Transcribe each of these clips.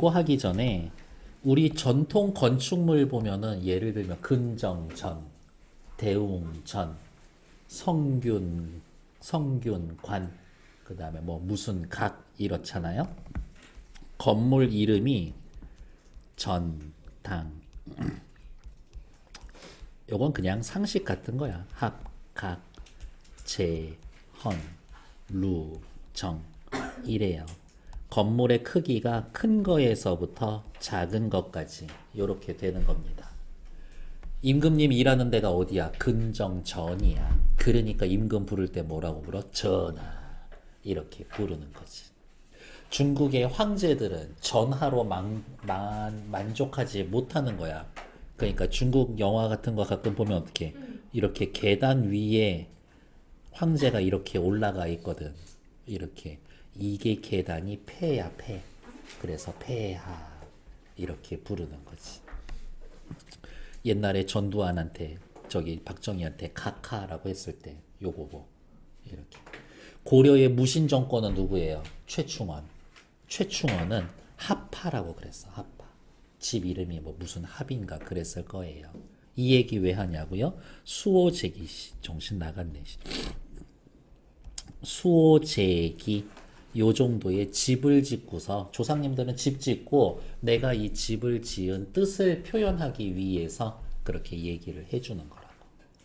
요거 하기 전에 우리 전통 건축물 보면은 예를 들면 근정전, 대웅전, 성균관, 그 다음에 뭐 무슨 각 이렇잖아요. 건물 이름이 전, 당. 요건 그냥 상식 같은 거야. 합, 각, 재, 헌, 루, 정 이래요. 건물의 크기가 큰 거에서부터 작은 것까지 이렇게 되는 겁니다. 임금님 일하는 데가 어디야? 근정전이야. 그러니까 임금 부를 때 뭐라고 불러? 전하. 이렇게 부르는 거지. 중국의 황제들은 전하로 만족하지 못하는 거야. 그러니까 중국 영화 같은 거 가끔 보면 어떻게 이렇게 계단 위에 황제가 이렇게 올라가 있거든. 이렇게 이게 계단이 폐야 폐. 그래서 폐하 이렇게 부르는 거지. 옛날에 전두환한테 저기 박정희한테 각하라고 했을 때 요거고 이렇게. 고려의 무신 정권은 누구예요? 최충원. 최충원은 합파라고 그랬어. 합파. 집 이름이 뭐 무슨 합인가 그랬을 거예요. 이 얘기 왜 하냐고요? 수호제기 씨 정신 나갔네. 수호제기 요 정도의 집을 짓고서 조상님들은 집 짓고 내가 이 집을 지은 뜻을 표현하기 위해서 그렇게 얘기를 해주는 거라고.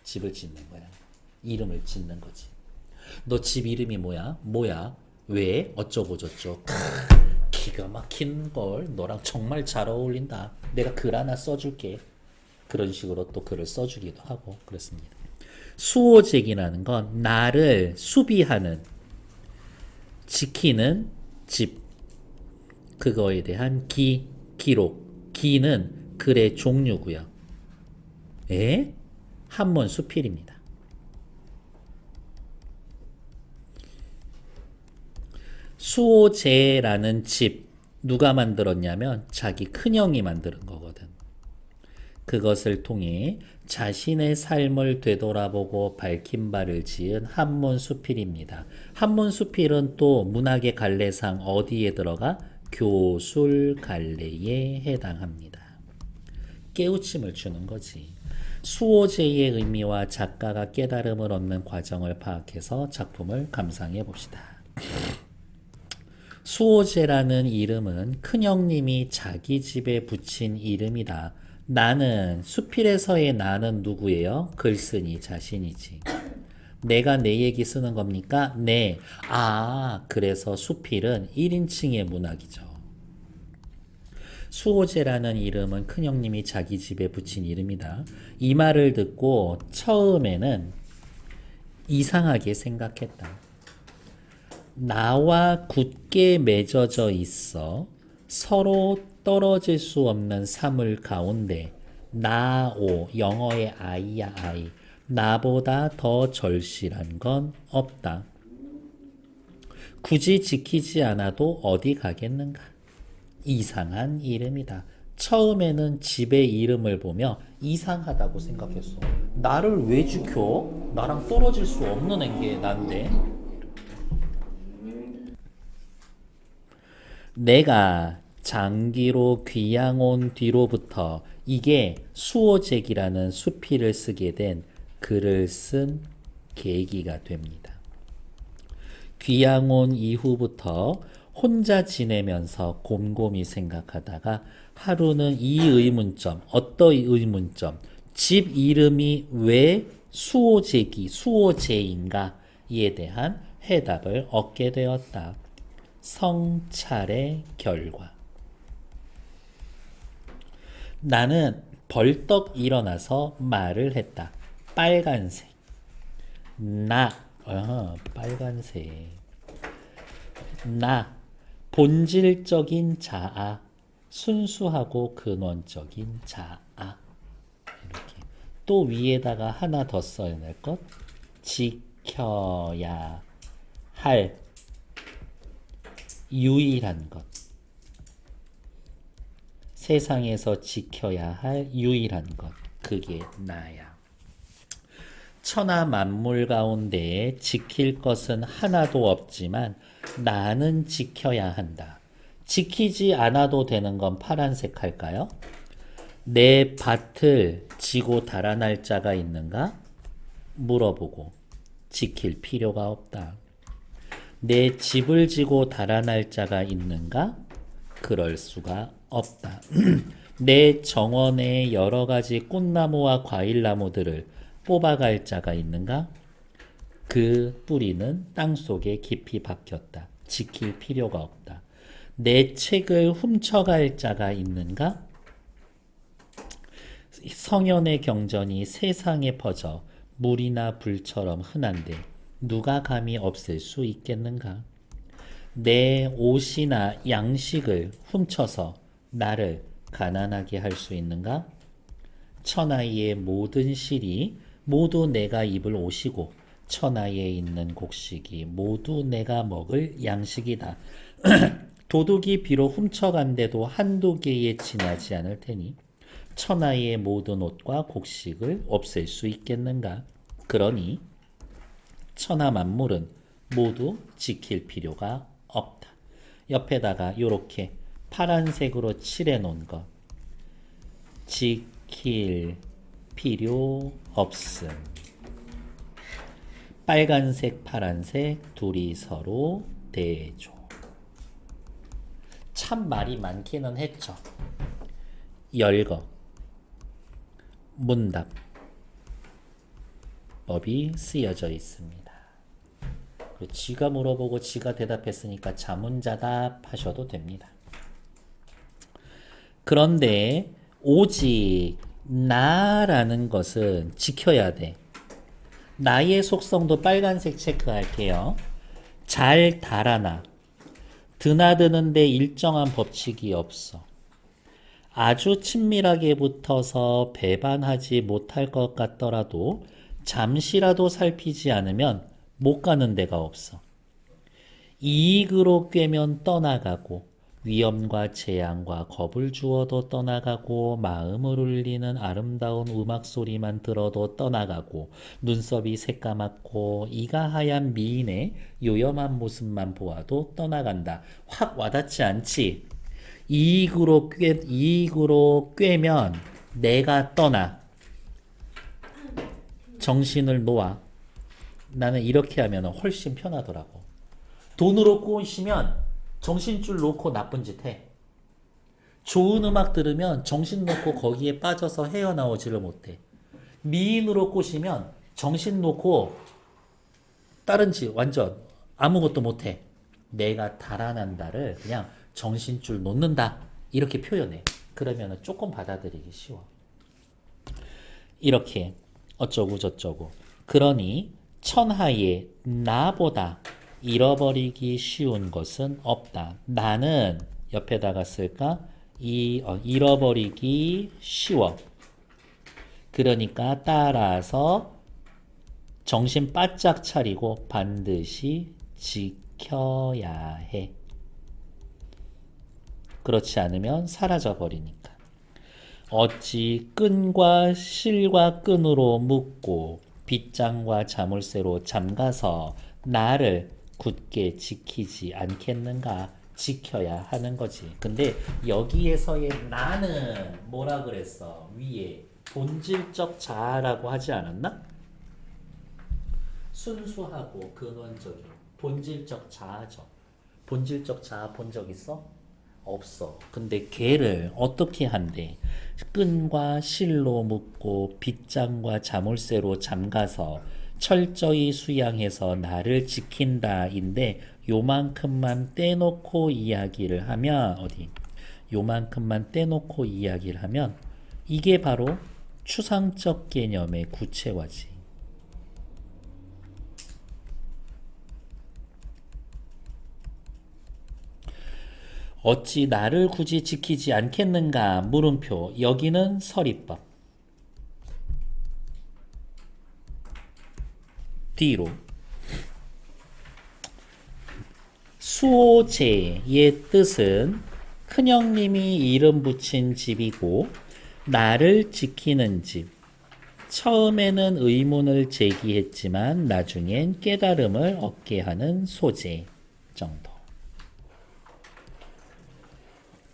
집을 짓는 거야. 이름을 짓는 거지. 너 집 이름이 뭐야? 뭐야? 왜? 어쩌고 저쩌고. 기가 막힌 걸. 너랑 정말 잘 어울린다. 내가 글 하나 써줄게. 그런 식으로 또 글을 써주기도 하고 그렇습니다. 수호제기라는 건 나를 수비하는, 지키는 집, 그거에 대한 기록. 기는 글의 종류고요. 에? 한문 수필입니다. 수호제라는 집 누가 만들었냐면 자기 큰형이 만드는 거거든. 그것을 통해 자신의 삶을 되돌아보고 밝힌 바를 지은 한문수필입니다. 한문수필은 또 문학의 갈래상 어디에 들어가? 교술갈래에 해당합니다. 깨우침을 주는 거지. 수호제의 의미와 작가가 깨달음을 얻는 과정을 파악해서 작품을 감상해 봅시다. 수호제라는 이름은 큰형님이 자기 집에 붙인 이름이다. 나는, 수필에서의 나는 누구예요? 글쓴이 자신이지. 내가 내 얘기 쓰는 겁니까? 네. 아, 그래서 수필은 1인칭의 문학이죠. 수호제라는 이름은 큰형님이 자기 집에 붙인 이름이다. 이 말을 듣고 처음에는 이상하게 생각했다. 나와 굳게 맺어져 있어 서로 떨어질 수 없는 사물 가운데 나오, 영어의 I야 I, 나보다 더 절실한 건 없다. 굳이 지키지 않아도 어디 가겠는가? 이상한 이름이다. 처음에는 집의 이름을 보며 이상하다고 생각했어. 나를 왜 지켜? 나랑 떨어질 수 없는 게 난데. 내가 장기로 귀양 온 뒤로부터 이게 수호제기라는 수필을 쓰게 된 글을 쓴 계기가 됩니다. 귀양 온 이후부터 혼자 지내면서 곰곰이 생각하다가 하루는 이 의문점, 어떤 의문점, 집 이름이 왜 수호제인가에 대한 해답을 얻게 되었다. 성찰의 결과. 나는 벌떡 일어나서 말을 했다. 빨간색. 빨간색. 나, 본질적인 자아, 순수하고 근원적인 자아. 이렇게. 또 위에다가 하나 더 써야 될 것. 지켜야 할 유일한 것. 세상에서 지켜야 할 유일한 것. 그게 나야. 천하 만물 가운데 지킬 것은 하나도 없지만 나는 지켜야 한다. 지키지 않아도 되는 건 파란색 할까요? 내 밭을 지고 달아날 자가 있는가? 물어보고 지킬 필요가 없다. 내 집을 지고 달아날 자가 있는가? 그럴 수가 없다. 내 정원에 여러 가지 꽃나무와 과일나무들을 뽑아갈 자가 있는가? 그 뿌리는 땅속에 깊이 박혔다. 지킬 필요가 없다. 내 책을 훔쳐갈 자가 있는가? 성현의 경전이 세상에 퍼져 물이나 불처럼 흔한데 누가 감히 없앨 수 있겠는가? 내 옷이나 양식을 훔쳐서 나를 가난하게 할 수 있는가? 천하의 모든 실이 모두 내가 입을 옷이고 천하에 있는 곡식이 모두 내가 먹을 양식이다. 도둑이 비록 훔쳐간데도 한두 개에 지나지 않을 테니 천하의 모든 옷과 곡식을 없앨 수 있겠는가? 그러니 천하 만물은 모두 지킬 필요가 없다. 옆에다가 이렇게 파란색으로 칠해 놓은 것. 지킬 필요 없음. 빨간색, 파란색 둘이 서로 대조. 참 말이 많기는 했죠. 열거. 문답. 법이 쓰여져 있습니다. 지가 물어보고 지가 대답했으니까 자문자답 하셔도 됩니다. 그런데 오직 나라는 것은 지켜야 돼. 나의 속성도 빨간색 체크할게요. 잘 달아나. 드나드는데 일정한 법칙이 없어. 아주 친밀하게 붙어서 배반하지 못할 것 같더라도 잠시라도 살피지 않으면 못 가는 데가 없어. 이익으로 꿰면 떠나가고 위험과 재앙과 겁을 주어도 떠나가고 마음을 울리는 아름다운 음악 소리만 들어도 떠나가고 눈썹이 새까맣고 이가 하얀 미인의 요염한 모습만 보아도 떠나간다. 확 와닿지 않지? 이익으로 꿰면 내가 떠나. 정신을 놓아. 나는 이렇게 하면 훨씬 편하더라고. 돈으로 꼬시면 정신줄 놓고 나쁜 짓 해. 좋은 음악 들으면 정신 놓고 거기에 빠져서 헤어나오지를 못해. 미인으로 꼬시면 정신 놓고 다른 짓 완전 아무것도 못해. 내가 달아난다를 그냥 정신줄 놓는다 이렇게 표현해. 그러면 조금 받아들이기 쉬워. 이렇게 어쩌고 저쩌고. 그러니 천하에 나보다 잃어버리기 쉬운 것은 없다. 나는 옆에다가 쓸까? 잃어버리기 쉬워. 그러니까 따라서 정신 바짝 차리고 반드시 지켜야 해. 그렇지 않으면 사라져 버리니까. 어찌 끈과 실과 끈으로 묶고 빗장과 자물쇠로 잠가서 나를 굳게 지키지 않겠는가? 지켜야 하는 거지. 근데 여기에서의 나는 뭐라 그랬어? 위에 본질적 자아라고 하지 않았나? 순수하고 근원적인 본질적 자아죠. 본질적 자아 본 적 있어? 없어. 근데 걔를 어떻게 한대? 끈과 실로 묶고 빗장과 자물쇠로 잠가서 철저히 수양해서 나를 지킨다인데 요만큼만 떼놓고 이야기를 하면 요만큼만 떼놓고 이야기를 하면 이게 바로 추상적 개념의 구체화지. 어찌 나를 굳이 지키지 않겠는가? 물음표. 여기는 서리법. 뒤로. 수호제의 뜻은 큰형님이 이름 붙인 집이고 나를 지키는 집. 처음에는 의문을 제기했지만 나중엔 깨달음을 얻게 하는 소재 정도.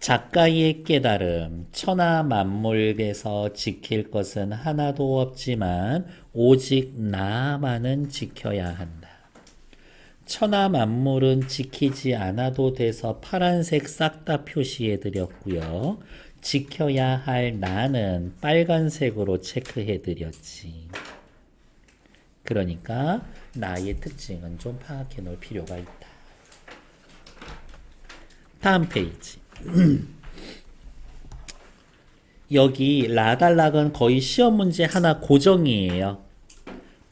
작가의 깨달음, 천하 만물에서 지킬 것은 하나도 없지만 오직 나만은 지켜야 한다. 천하 만물은 지키지 않아도 돼서 파란색 싹 다 표시해 드렸고요. 지켜야 할 나는 빨간색으로 체크해 드렸지. 그러니까 나의 특징은 좀 파악해 놓을 필요가 있다. 다음 페이지. 여기 라달락은 거의 시험 문제 하나 고정이에요.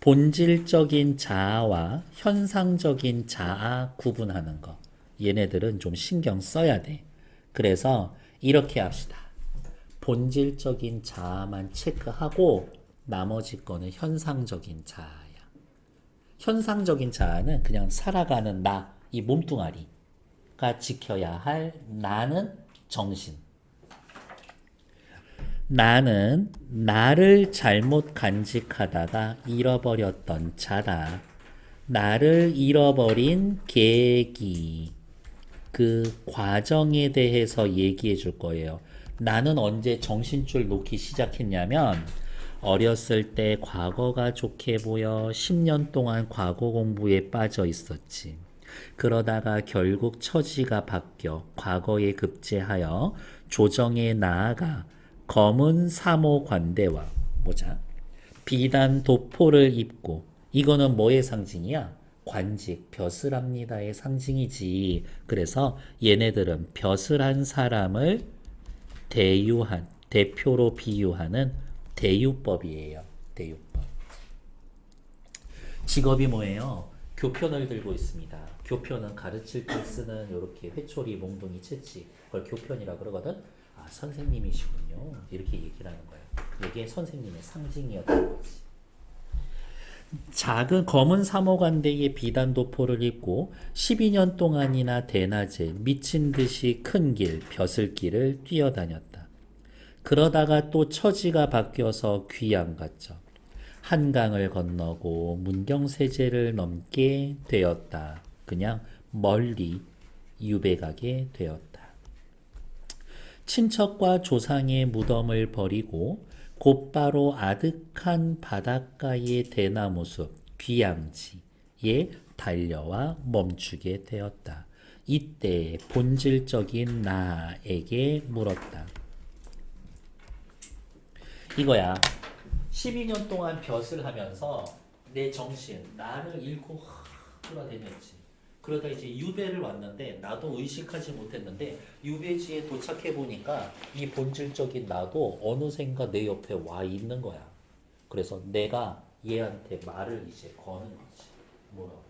본질적인 자아와 현상적인 자아 구분하는 거. 얘네들은 좀 신경 써야 돼. 그래서 이렇게 합시다. 본질적인 자아만 체크하고 나머지 거는 현상적인 자아야. 현상적인 자아는 그냥 살아가는 나, 이 몸뚱아리가 지켜야 할 나는 정신. 나는 나를 잘못 간직하다가 잃어버렸던 자다. 나를 잃어버린 계기, 그 과정에 대해서 얘기해 줄 거예요. 나는 언제 정신줄 놓기 시작했냐면 어렸을 때 과거가 좋게 보여 10년 동안 과거 공부에 빠져 있었지. 그러다가 결국 처지가 바뀌어 과거에 급제하여 조정에 나아가 검은 사모 관대와 보자. 비단 도포를 입고 이거는 뭐의 상징이야? 관직, 벼슬합니다의 상징이지. 그래서 얘네들은 벼슬한 사람을 대유한, 대표로 비유하는 대유법이에요. 대유법. 직업이 뭐예요? 교편을 들고 있습니다. 교편은 가르칠 때 쓰는 이렇게 회초리, 몽둥이, 채찍, 그걸 교편이라 그러거든. 아, 선생님이시군요. 이렇게 얘기를 하는 거예요. 이게 선생님의 상징이었던 거지. 작은 검은 사모관대의 비단도포를 입고 12년 동안이나 대낮에 미친 듯이 큰 길, 벼슬길을 뛰어다녔다. 그러다가 또 처지가 바뀌어서 귀양 갔죠. 한강을 건너고 문경세제를 넘게 되었다. 그냥 멀리 유배 가게 되었다. 친척과 조상의 무덤을 버리고 곧바로 아득한 바닷가의 대나무숲 귀양지에 달려와 멈추게 되었다. 이때 본질적인 나에게 물었다. 이거야. 12년 동안 벼슬 하면서 내 정신, 나를 잃고 돌아다녔지. 그러다 이제 유배를 왔는데 나도 의식하지 못했는데 유배지에 도착해 보니까 이 본질적인 나도 어느샌가 내 옆에 와 있는 거야. 그래서 내가 얘한테 말을 이제 거는 거지. 뭐라고?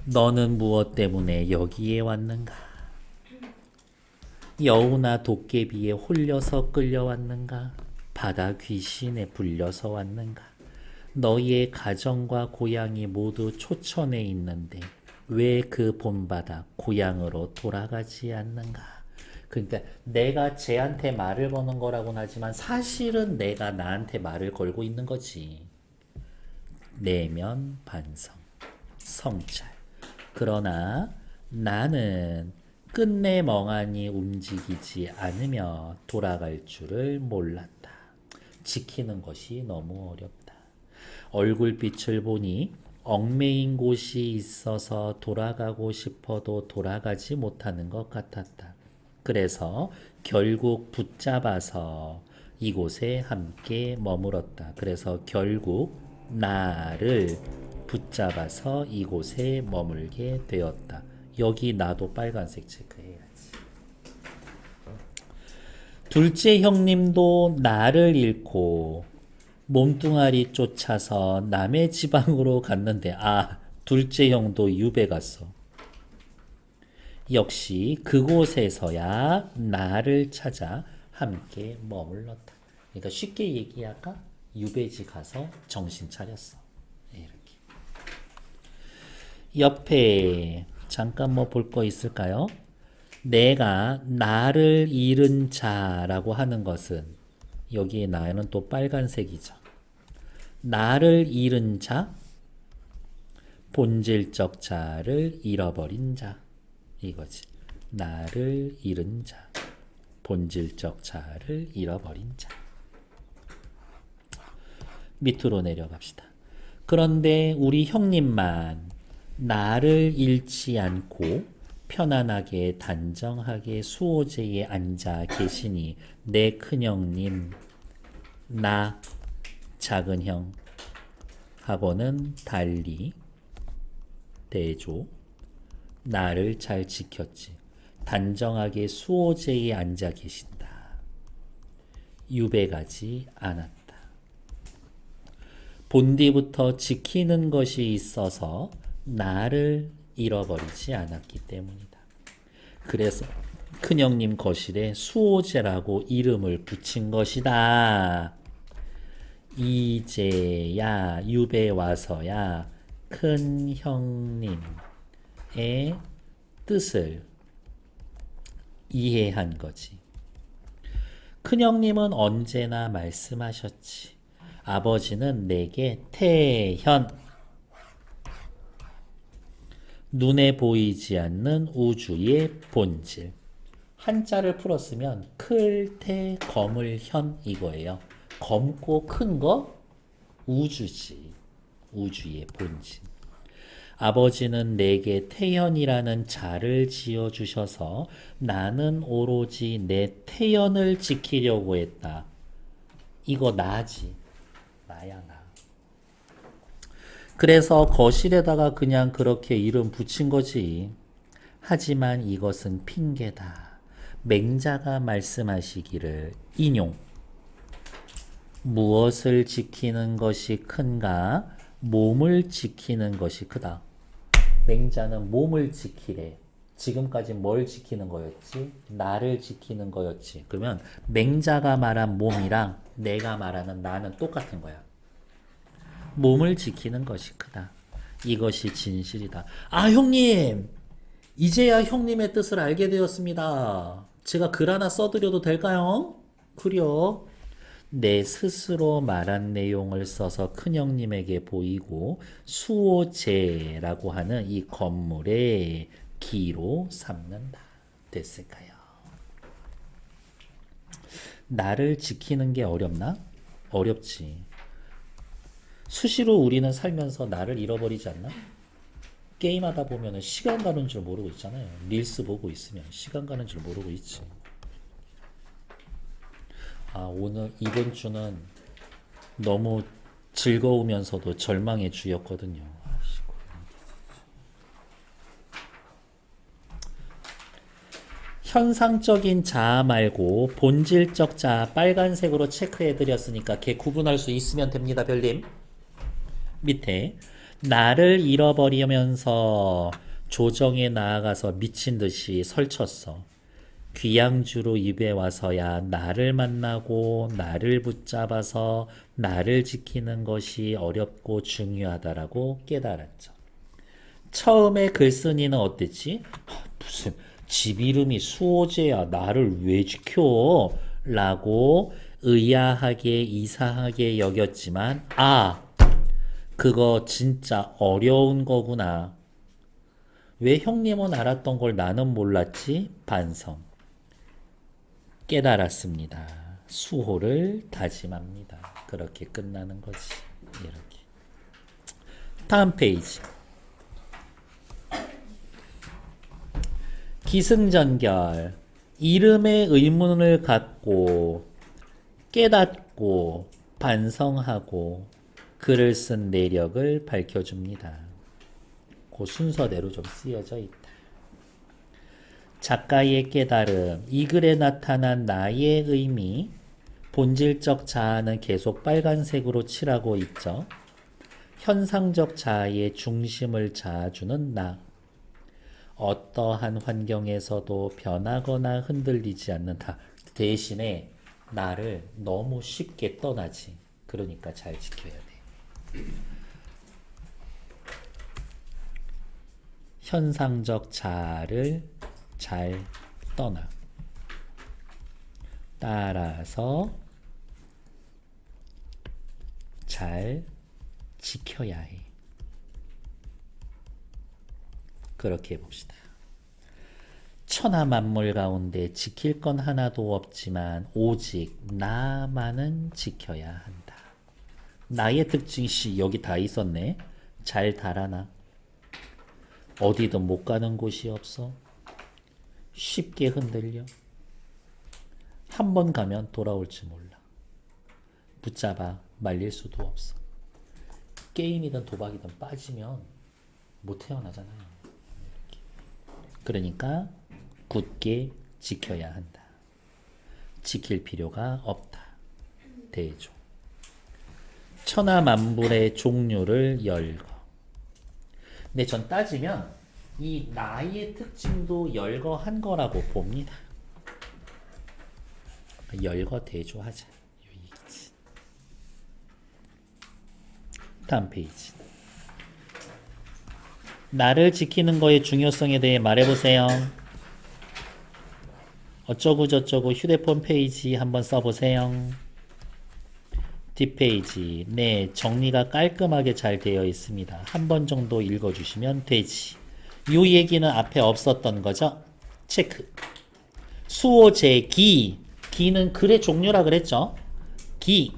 너는 무엇 때문에 여기에 왔는가? 여우나 도깨비에 홀려서 끌려왔는가? 바다 귀신에 불려서 왔는가? 너희의 가정과 고향이 모두 초천에 있는데 왜 그 본바다 고향으로 돌아가지 않는가? 그러니까 내가 쟤한테 말을 거는 거라고는 하지만 사실은 내가 나한테 말을 걸고 있는 거지. 내면 반성, 성찰. 그러나 나는 끝내 멍하니 움직이지 않으며 돌아갈 줄을 몰랐다. 지키는 것이 너무 어렵다. 얼굴빛을 보니 얽매인 곳이 있어서 돌아가고 싶어도 돌아가지 못하는 것 같았다. 그래서 결국 붙잡아서 이곳에 함께 머물었다. 그래서 결국 나를 붙잡아서 이곳에 머물게 되었다. 여기 나도 빨간색 체크해야지. 둘째 형님도 나를 잃고 몸뚱아리 쫓아서 남의 지방으로 갔는데 둘째 형도 유배 갔어. 역시 그곳에서야 나를 찾아 함께 머물렀다. 그러니까 쉽게 얘기할까? 유배지 가서 정신 차렸어. 이렇게. 옆에 잠깐 뭐 볼 거 있을까요? 내가 나를 잃은 자라고 하는 것은 여기에 나는 또 빨간색이죠. 나를 잃은 자, 본질적 자를 잃어버린 자. 이거지. 나를 잃은 자. 본질적 자아를 잃어버린 자. 밑으로 내려갑시다. 그런데 우리 형님만 나를 잃지 않고 편안하게 단정하게 수호제에 앉아 계시니 내 큰형님, 나 작은형 하고는 달리 대조 나를 잘 지켰지. 단정하게 수호제에 앉아 계신다. 유배가지 않았다. 본디부터 지키는 것이 있어서 나를 잃어버리지 않았기 때문이다. 그래서 큰형님 거실에 수호제라고 이름을 붙인 것이다. 이제야 유배 와서야 큰형님의 뜻을 이해한 거지. 큰형님은 언제나 말씀하셨지. 아버지는 내게 태현, 눈에 보이지 않는 우주의 본질. 한자를 풀었으면 클, 태, 검을, 현 이거예요. 검고 큰 거 우주지. 우주의 본질. 아버지는 내게 태연이라는 자를 지어주셔서 나는 오로지 내 태연을 지키려고 했다. 이거 나지. 나야 나. 그래서 거실에다가 그냥 그렇게 이름 붙인 거지. 하지만 이것은 핑계다. 맹자가 말씀하시기를 인용. 무엇을 지키는 것이 큰가? 몸을 지키는 것이 크다. 맹자는 몸을 지키래. 지금까지 뭘 지키는 거였지? 나를 지키는 거였지. 그러면 맹자가 말한 몸이랑 내가 말하는 나는 똑같은 거야. 몸을 지키는 것이 크다. 이것이 진실이다. 아, 형님! 이제야 형님의 뜻을 알게 되었습니다. 제가 글 하나 써드려도 될까요? 그려. 내 스스로 말한 내용을 써서 큰형님에게 보이고 수호제라고 하는 이 건물의 기로 삼는다. 됐을까요? 나를 지키는 게 어렵나? 어렵지. 수시로 우리는 살면서 나를 잃어버리지 않나? 게임하다 보면 시간 가는 줄 모르고 있잖아요. 릴스 보고 있으면 시간 가는 줄 모르고 있지. 아, 오늘 이번 주는 너무 즐거우면서도 절망의 주였거든요. 현상적인 자아 말고 본질적 자아 빨간색으로 체크해 드렸으니까 걔 구분할 수 있으면 됩니다, 별님. 밑에 나를 잃어버리면서 조정에 나아가서 미친 듯이 설쳤어. 귀양주로 입에 와서야 나를 만나고 나를 붙잡아서 나를 지키는 것이 어렵고 중요하다라고 깨달았죠. 처음에 글쓴이는 어땠지? 무슨 집 이름이 수호제야, 나를 왜 지켜? 라고 의아하게 이상하게 여겼지만 그거 진짜 어려운 거구나. 왜 형님은 알았던 걸 나는 몰랐지? 반성. 깨달았습니다. 수호를 다짐합니다. 그렇게 끝나는 거지. 이렇게. 다음 페이지. 기승전결. 이름의 의문을 갖고 깨닫고 반성하고 글을 쓴 내력을 밝혀줍니다. 그 순서대로 좀 쓰여져 있다. 작가의 깨달음, 이 글에 나타난 나의 의미, 본질적 자아는 계속 빨간색으로 칠하고 있죠. 현상적 자아의 중심을 잡아주는 나. 어떠한 환경에서도 변하거나 흔들리지 않는다. 대신에 나를 너무 쉽게 떠나지. 그러니까 잘 지켜야 돼. 현상적 자아를 잘 떠나. 따라서 잘 지켜야 해. 그렇게 해봅시다. 천하 만물 가운데 지킬 건 하나도 없지만 오직 나만은 지켜야 한다. 나의 특징이 여기 다 있었네. 잘 달아나. 어디든 못 가는 곳이 없어. 쉽게 흔들려. 한 번 가면 돌아올지 몰라. 붙잡아 말릴 수도 없어. 게임이든 도박이든 빠지면 못 태어나잖아요. 그러니까 굳게 지켜야 한다. 지킬 필요가 없다. 대조. 천하 만물의 종류를 열거. 근데 전 따지면 이 나의 특징도 열거한 거라고 봅니다. 열거 대조하자. 다음 페이지. 나를 지키는 거의 중요성에 대해 말해보세요. 어쩌고 저쩌고 휴대폰 페이지 한번 써보세요. 뒷페이지. 네, 정리가 깔끔하게 잘 되어 있습니다. 한 번 정도 읽어주시면 되지. 이 얘기는 앞에 없었던 거죠? 체크. 수호 제기. 기는 글의 종류라 그랬죠? 기.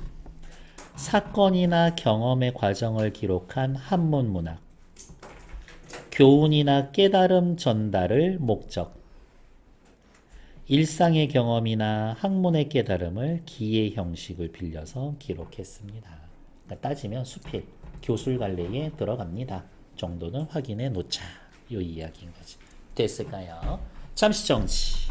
사건이나 경험의 과정을 기록한 한문 문학. 교훈이나 깨달음 전달을 목적. 일상의 경험이나 학문의 깨달음을 기의 형식을 빌려서 기록했습니다. 그러니까 따지면 수필, 교술갈래에 들어갑니다. 정도는 확인해 놓자. 이 이야기인 거지. 됐을까요? 잠시 정지.